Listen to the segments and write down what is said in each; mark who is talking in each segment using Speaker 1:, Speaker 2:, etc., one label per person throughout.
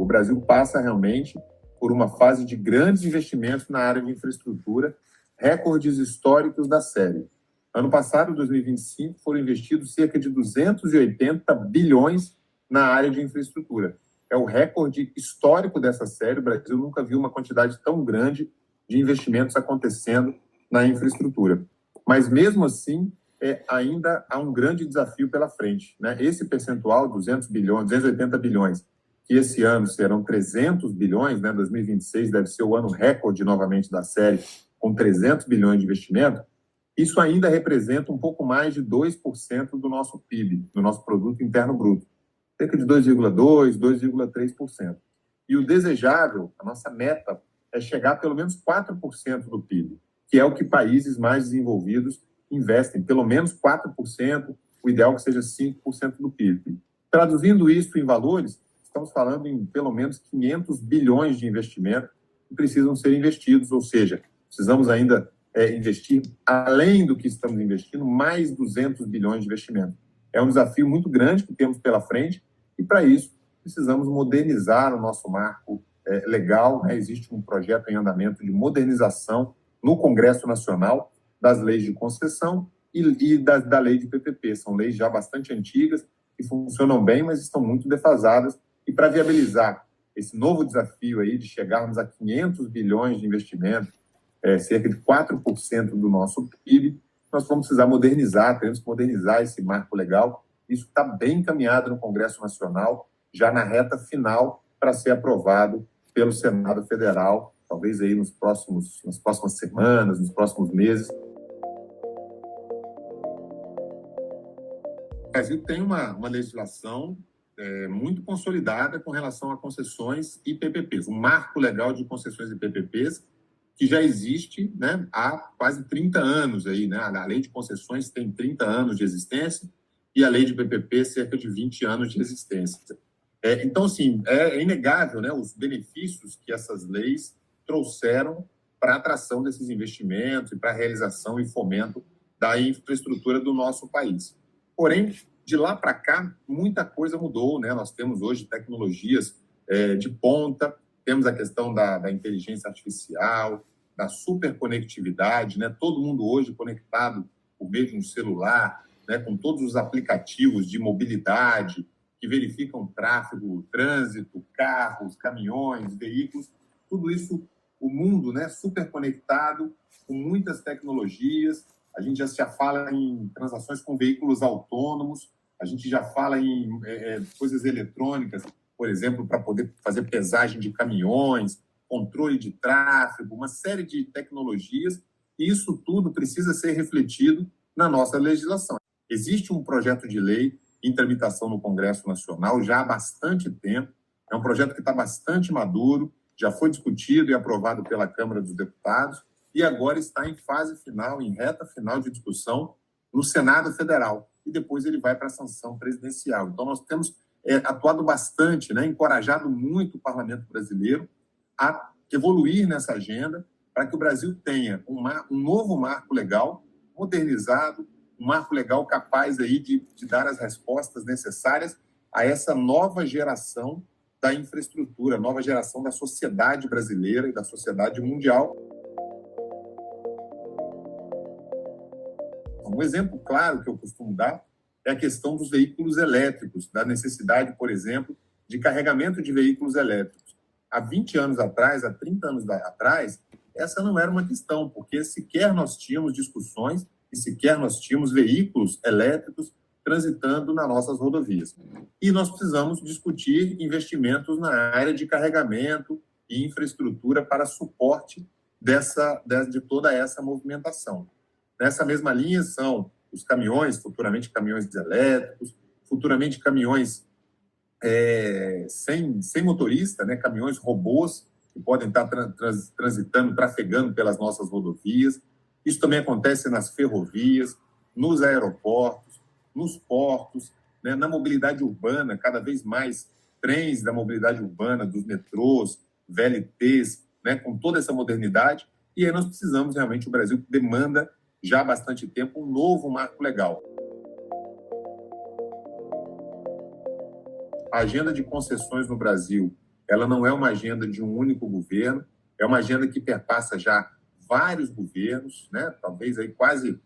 Speaker 1: O Brasil passa realmente por uma fase de grandes investimentos na área de infraestrutura, recordes históricos da série. Ano passado, 2025, foram investidos cerca de 280 bilhões na área de infraestrutura. É o recorde histórico dessa série. O Brasil nunca viu uma quantidade tão grande de investimentos acontecendo na infraestrutura. Mas, mesmo assim, ainda há um grande desafio pela frente, né? Esse percentual, 200 bilhões, 280 bilhões, que esse ano serão 300 bilhões, né? 2026 deve ser o ano recorde novamente da série, com 300 bilhões de investimento. Isso ainda representa um pouco mais de 2% do nosso PIB, do nosso Produto Interno Bruto. Cerca de 2,2%, 2,3%. E o desejável, a nossa meta, é chegar a pelo menos 4% do PIB, que é o que países mais desenvolvidos investem, pelo menos 4%, o ideal que seja 5% do PIB. Traduzindo isso em valores, estamos falando em pelo menos 500 bilhões de investimento que precisam ser investidos, ou seja, precisamos ainda investir, além do que estamos investindo, mais 200 bilhões de investimento. É um desafio muito grande que temos pela frente e, para isso, precisamos modernizar o nosso marco legal. Existe um projeto em andamento de modernização no Congresso Nacional das leis de concessão e da lei de PPP. São leis já bastante antigas, que funcionam bem, mas estão muito defasadas. E para viabilizar esse novo desafio aí de chegarmos a 500 bilhões de investimento, cerca de 4% do nosso PIB, nós vamos precisar modernizar, teremos que modernizar esse marco legal. Isso está bem encaminhado no Congresso Nacional, já na reta final, para ser aprovado pelo Senado Federal, talvez aí nas próximas semanas, nos próximos meses. O Brasil tem uma legislação muito consolidada com relação a concessões e PPPs, um marco legal de concessões e PPPs que já existe, né, há quase 30 anos. Aí, né? A lei de concessões tem 30 anos de existência e a lei de PPP cerca de 20 anos de existência. Então, assim, é inegável, né, os benefícios que essas leis trouxeram para a atração desses investimentos e para a realização e fomento da infraestrutura do nosso país. Porém, de lá para cá, muita coisa mudou, né? Nós temos hoje tecnologias de ponta, temos a questão da inteligência artificial, da superconectividade, né? Todo mundo hoje conectado por meio de um celular, né? Com todos os aplicativos de mobilidade que verificam tráfego, trânsito, carros, caminhões, veículos, tudo isso, o mundo, né? Super conectado, com muitas tecnologias. A gente já fala em transações com veículos autônomos, a gente já fala em coisas eletrônicas, por exemplo, para poder fazer pesagem de caminhões, controle de tráfego, uma série de tecnologias, e isso tudo precisa ser refletido na nossa legislação. Existe um projeto de lei em tramitação no Congresso Nacional já há bastante tempo, é um projeto que está bastante maduro, já foi discutido e aprovado pela Câmara dos Deputados, e agora está em fase final, em reta final de discussão no Senado Federal, e depois ele vai para a sanção presidencial. Então, nós temos atuado bastante, né, encorajado muito o parlamento brasileiro a evoluir nessa agenda para que o Brasil tenha um novo marco legal modernizado, um marco legal capaz aí de dar as respostas necessárias a essa nova geração da infraestrutura, nova geração da sociedade brasileira e da sociedade mundial. Um exemplo claro que eu costumo dar é a questão dos veículos elétricos, da necessidade, por exemplo, de carregamento de veículos elétricos. Há 20 anos atrás, há 30 anos atrás, essa não era uma questão, porque sequer nós tínhamos discussões e sequer nós tínhamos veículos elétricos transitando nas nossas rodovias. E nós precisamos discutir investimentos na área de carregamento e infraestrutura para suporte de toda essa movimentação. Nessa mesma linha são os caminhões, futuramente caminhões elétricos, futuramente caminhões sem motorista, né? Caminhões robôs que podem estar transitando, trafegando pelas nossas rodovias. Isso também acontece nas ferrovias, nos aeroportos, nos portos, né? Na mobilidade urbana, cada vez mais trens da mobilidade urbana, dos metrôs, VLTs, né? Com toda essa modernidade. E aí nós precisamos realmente, o Brasil demanda já há bastante tempo, um novo marco legal. A agenda de concessões no Brasil ela não é uma agenda de um único governo, é uma agenda que perpassa já vários governos, né? Talvez aí quase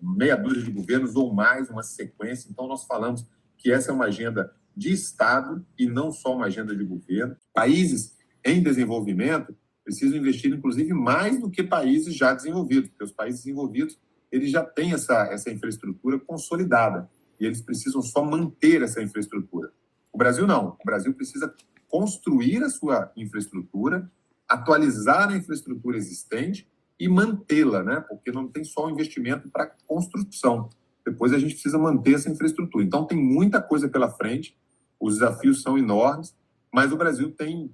Speaker 1: meia dúzia de governos ou mais, uma sequência. Então, nós falamos que essa é uma agenda de Estado e não só uma agenda de governo. Países em desenvolvimento precisam investir, inclusive, mais do que países já desenvolvidos, porque os países desenvolvidos eles já têm essa infraestrutura consolidada e eles precisam só manter essa infraestrutura. O Brasil não. O Brasil precisa construir a sua infraestrutura, atualizar a infraestrutura existente e mantê-la, né? Porque não tem só o investimento para construção. Depois a gente precisa manter essa infraestrutura. Então, tem muita coisa pela frente, os desafios são enormes, mas o Brasil tem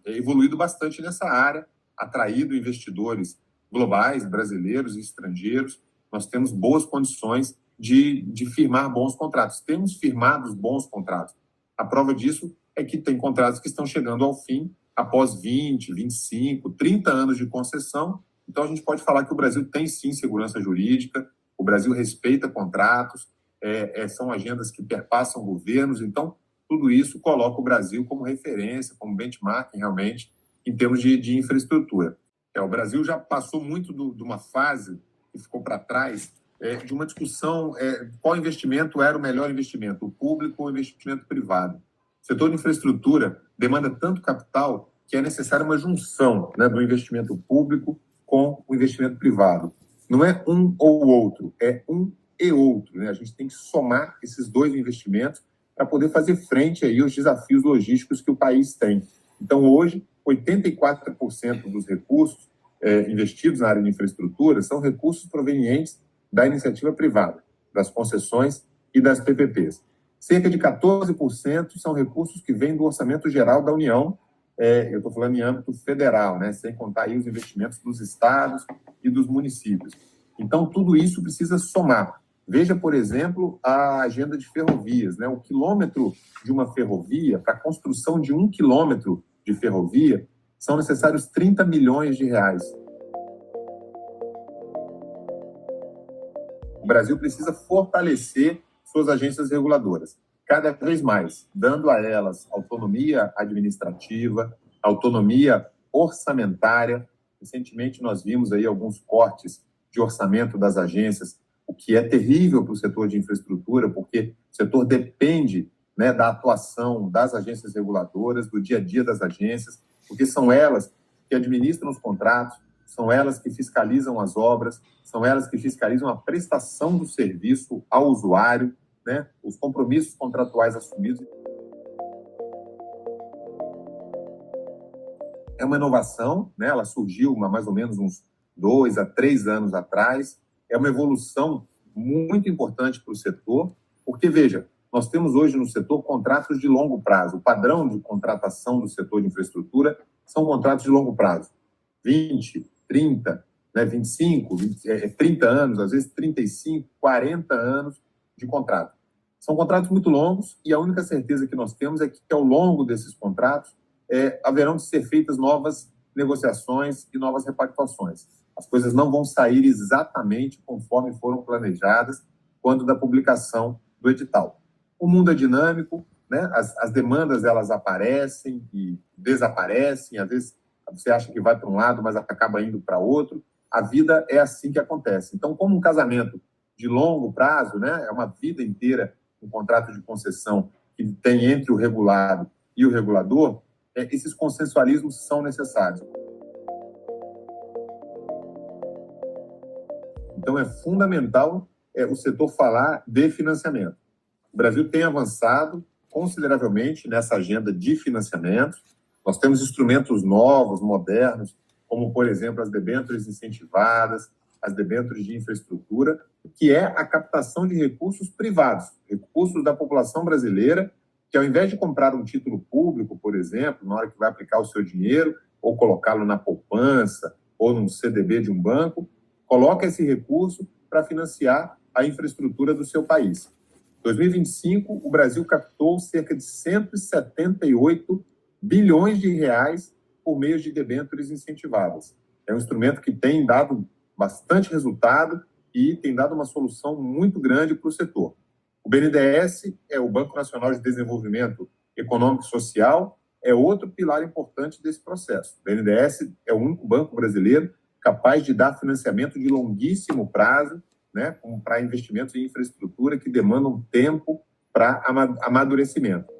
Speaker 1: evoluído bastante nessa área, atraído investidores globais, brasileiros e estrangeiros. Nós temos boas condições de firmar bons contratos. Temos firmado bons contratos. A prova disso é que tem contratos que estão chegando ao fim após 20, 25, 30 anos de concessão. Então, a gente pode falar que o Brasil tem, sim, segurança jurídica, o Brasil respeita contratos, são agendas que perpassam governos. Então, tudo isso coloca o Brasil como referência, como benchmark, realmente, em termos de infraestrutura. O Brasil já passou muito de uma fase que ficou para trás, de uma discussão qual investimento era o melhor investimento, o público ou o investimento privado. O setor de infraestrutura demanda tanto capital que é necessária uma junção, né, do investimento público com o investimento privado. Não é um ou outro, é um e outro, né? A gente tem que somar esses dois investimentos para poder fazer frente aí aos desafios logísticos que o país tem. Então, hoje, 84% dos recursos investidos na área de infraestrutura são recursos provenientes da iniciativa privada, das concessões e das PPPs. Cerca de 14% são recursos que vêm do orçamento geral da União, eu estou falando em âmbito federal, né, sem contar aí os investimentos dos estados e dos municípios. Então, tudo isso precisa somar. Veja, por exemplo, a agenda de ferrovias, né? O quilômetro de uma ferrovia, para a construção de 1 quilômetro de ferrovia, são necessários 30 milhões de reais. O Brasil precisa fortalecer suas agências reguladoras, cada vez mais, dando a elas autonomia administrativa, autonomia orçamentária. Recentemente, nós vimos aí alguns cortes de orçamento das agências, o que é terrível para o setor de infraestrutura, porque o setor depende, né, da atuação das agências reguladoras, do dia a dia das agências, porque são elas que administram os contratos, são elas que fiscalizam as obras, são elas que fiscalizam a prestação do serviço ao usuário, né, os compromissos contratuais assumidos. É uma inovação, né, ela surgiu mais ou menos uns 2 a 3 anos atrás, é uma evolução muito importante para o setor, porque, veja, nós temos hoje no setor contratos de longo prazo. O padrão de contratação do setor de infraestrutura são contratos de longo prazo. 20, 30, né, 25, 30 anos, às vezes 35, 40 anos de contrato. São contratos muito longos e a única certeza que nós temos é que ao longo desses contratos haverão de ser feitas novas negociações e novas repactuações. As coisas não vão sair exatamente conforme foram planejadas quando da publicação do edital. O mundo é dinâmico, né? As demandas elas aparecem e desaparecem, às vezes você acha que vai para um lado, mas acaba indo para outro. A vida é assim que acontece. Então, como um casamento de longo prazo, né? É uma vida inteira, um contrato de concessão que tem entre o regulado e o regulador, esses consensualismos são necessários. Então, é fundamental o setor falar de financiamento. O Brasil tem avançado consideravelmente nessa agenda de financiamento. Nós temos instrumentos novos, modernos, como, por exemplo, as debêntures incentivadas, as debêntures de infraestrutura, que é a captação de recursos privados, recursos da população brasileira, que ao invés de comprar um título público, por exemplo, na hora que vai aplicar o seu dinheiro, ou colocá-lo na poupança, ou num CDB de um banco, coloca esse recurso para financiar a infraestrutura do seu país. Em 2025, o Brasil captou cerca de 178 bilhões de reais por meio de debêntures incentivadas. É um instrumento que tem dado bastante resultado e tem dado uma solução muito grande para o setor. O BNDES é o Banco Nacional de Desenvolvimento Econômico e Social, é outro pilar importante desse processo. O BNDES é o único banco brasileiro capaz de dar financiamento de longuíssimo prazo, né, para investimentos em infraestrutura que demandam tempo para amadurecimento.